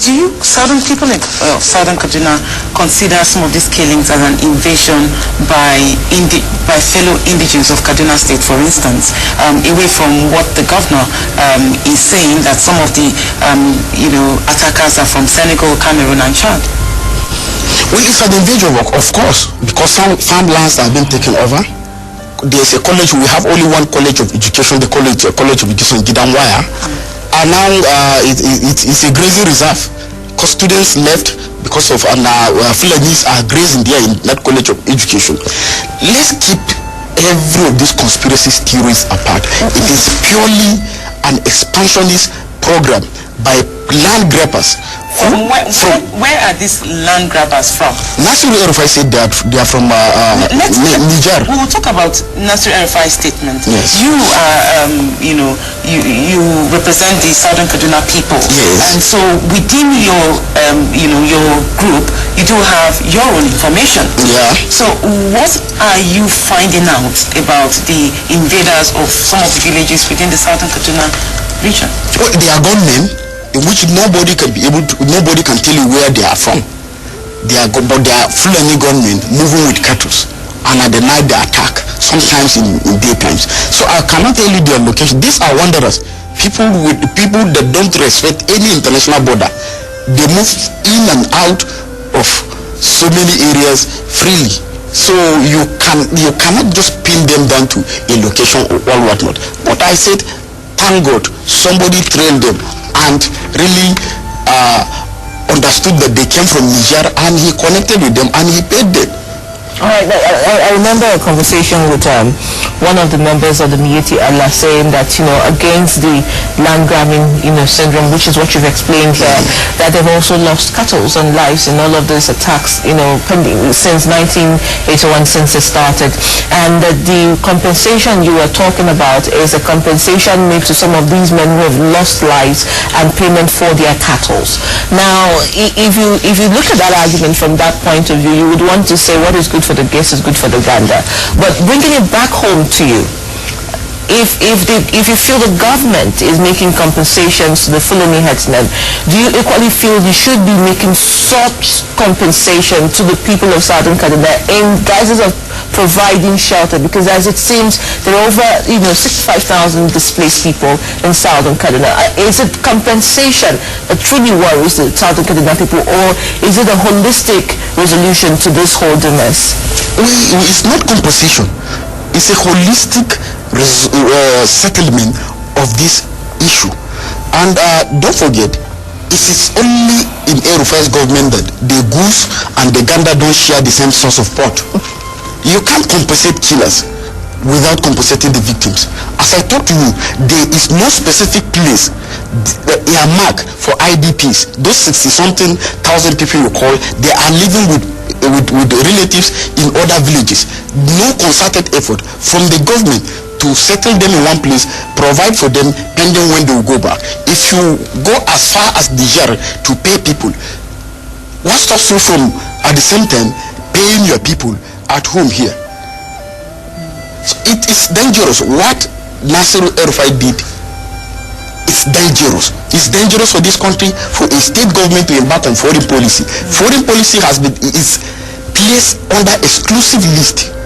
do you southern people in southern Kaduna consider some of these killings as an invasion by fellow indigenes of Kaduna State, for instance, away from what the governor is saying, that some of the attackers are from Senegal, Cameroon, and Chad? Well, it's an invasion, of course, because some farmlands have been taken over. There's a college. We have only one college of education, the college of education Gidamwaya. And now it's a grazing reserve because students left because of Fulanis are grazing there in that college of education. Let's keep every of these conspiracy theories apart. It is purely an expansionist program by land grabbers. Where are these land grabbers from? Nasir El-Rufai said they are from Niger. We will talk about Nasir El-Rufai's statement. Yes. You are, you represent the Southern Kaduna people. Yes. And so within your, your group, you do have your own information. Yeah. So what are you finding out about the invaders of some of the villages within the Southern Kaduna region? Well, they are gunmen, in which nobody can tell you where they are from. But they are Fulani gunmen moving with cattle, and at the night they attack, sometimes in daytimes. So I cannot tell you their location. These are wanderers, people that don't respect any international border. They move in and out of so many areas freely. So you cannot just pin them down to a location or whatnot. But I said, thank God somebody trained them and really understood that they came from Niger, and he connected with them and he paid them. All right, I remember a conversation with one of the members of the Mieti Allah saying that, against the land grabbing, syndrome, which is what you've explained here, that they've also lost cattle and lives in all of these attacks, since 1981, since it started. And that the compensation you were talking about is a compensation made to some of these men who have lost lives and payment for their cattle. Now, if you look at that argument from that point of view, you would want to say what is good for the guest is good for the gander. But bringing it back home to you, if you feel the government is making compensations to the Fulani headsmen, do you equally feel you should be making such compensation to the people of Southern Kaduna in guises of providing shelter? Because as it seems, there are over 65,000 displaced people in Southern Kaduna. Is it compensation that truly worries the Southern Kaduna people, or is it a holistic resolution to this whole mess? It's not compensation. It's a holistic settlement of this issue. And don't forget, it is only in El-Rufai's government that the goose and the gander don't share the same source of pot. You can't compensate killers without compensating the victims. As I talked to you, there is no specific place earmarked for IDPs. Those 60-something thousand people you call, they are living with relatives in other villages. No concerted effort from the government to settle them in one place, provide for them pending when they will go back. If you go as far as Niger to pay people, what stops you from at the same time paying your people at home here? So it is dangerous. What Nasir El-Rufai did, it's dangerous. It's dangerous for this country, for a state government to embark on foreign policy. Foreign policy is placed under exclusive list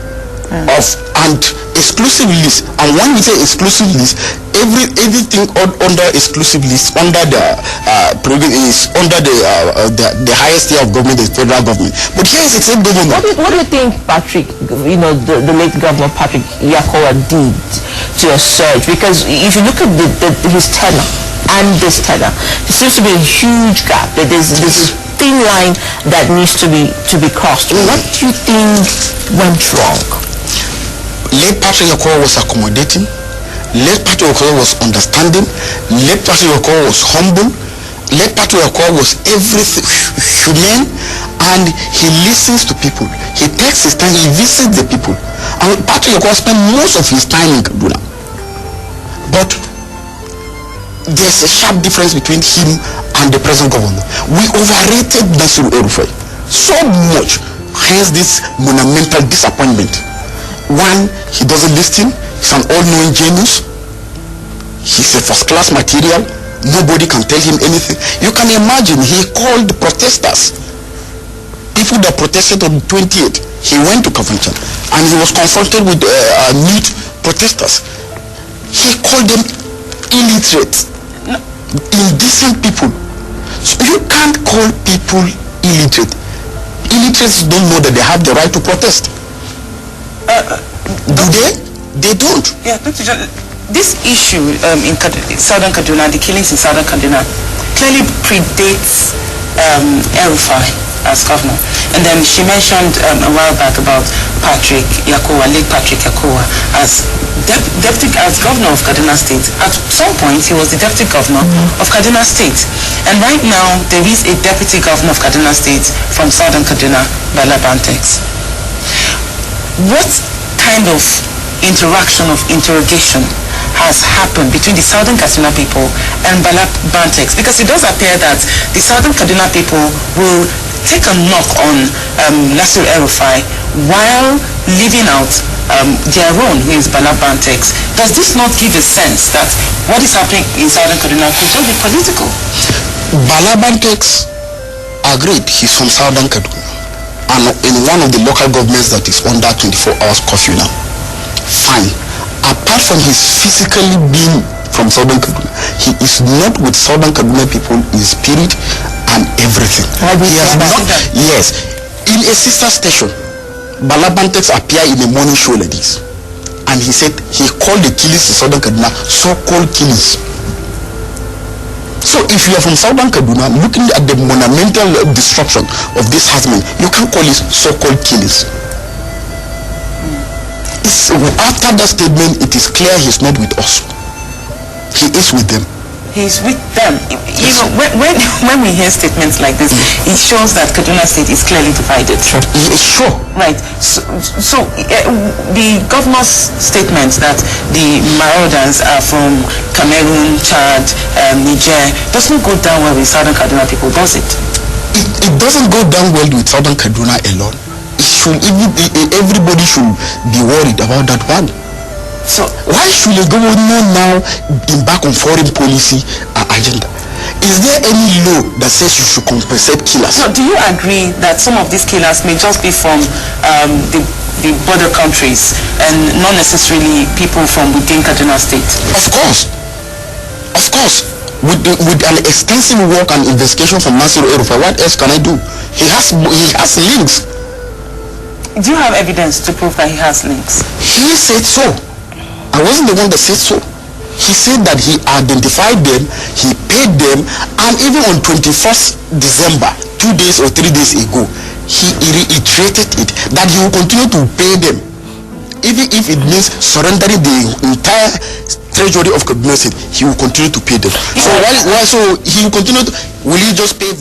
and exclusive list. And when we say exclusive list, everything under exclusive list under the program is under the highest tier of government, the federal government. But here is the state government. What do you think Patrick, the late Governor Patrick Yakowa did to a surge? Because if you look at his tenure and this tenure, there seems to be a huge gap. There's this thin line that needs to be crossed. What do you think went wrong? Late Patrick Yakowa was accommodating. Late Patrick Yakowa was understanding. Late Patrick Yakowa was humble. Late Patrick Yakowa was everything humane, and he listens to people. He takes his time. He visits the people. And Patrick Yakowa spent most of his time in Kaduna. But there's a sharp difference between him and the present governor. We overrated Nasir El-Rufai so much, hence this monumental disappointment. One, he doesn't listen. He's an all-knowing genius. He's a first-class material. Nobody can tell him anything. You can imagine, he called protesters, people that protested on 28th. He went to Kafanchan and he was confronted with mute protesters. He called them illiterate, indecent people. So you can't call people illiterate. Illiterates don't know that they have the right to protest. Do they? They don't. Yeah, this issue in Southern Kaduna, the killings in Southern Kaduna, clearly predates El-Rufai as governor. And then she mentioned a while back about Patrick Yakowa, late Patrick Yakowa, as governor of Kaduna State. At some point, he was the deputy governor of Kaduna State. And right now, there is a deputy governor of Kaduna State from Southern Kaduna, Bala Bantex. What kind of interaction, of interrogation has happened between the Southern Kaduna people and Bala Bantex? Because it does appear that the Southern Kaduna people will take a knock on Nasir El-Rufai while leaving out their own, who is Bala Bantex. Does this not give a sense that what is happening in Southern Kaduna could just be political? Bala Bantex agreed he's from Southern Kaduna and in one of the local governments that is under 24 hours curfew now. Fine. Apart from his physically being from Southern Kaduna, he is not with Southern Kaduna people in spirit and everything. He has not. Yes. In a sister station, Bala Bantex appeared in a morning show like this. And he said he called the killings in Southern Kaduna so-called killings. So if you are from Southern Kaduna, looking at the monumental destruction of this herdsmen, you can't call it so-called killings. After that statement, it is clear he's not with us. He is with them. He's with them. You know, when we hear statements like this, it shows that Kaduna State is clearly divided. Sure. Sure. Right. So the governor's statement that the marauders are from Cameroon, Chad, Niger, doesn't go down well with Southern Kaduna people, does it? It doesn't go down well with Southern Kaduna alone. Everybody should be worried about that one. So why should a government now embark on foreign policy agenda? Is there any law that says you should compensate killers? So do you agree that some of these killers may just be from the border countries and not necessarily people from within Kaduna State? Of course. Of course. With an extensive work and investigation from Nasir El-Rufai, what else can I do? He has links. Do you have evidence to prove that he has links? He said so. I wasn't the one that said so. He said that he identified them, he paid them, and even on 21st December, 2 days or 3 days ago, he reiterated it, that he will continue to pay them. Even if it means surrendering the entire treasury of Kaduna State, he will continue to pay them. So, so he will continue to, will he just pay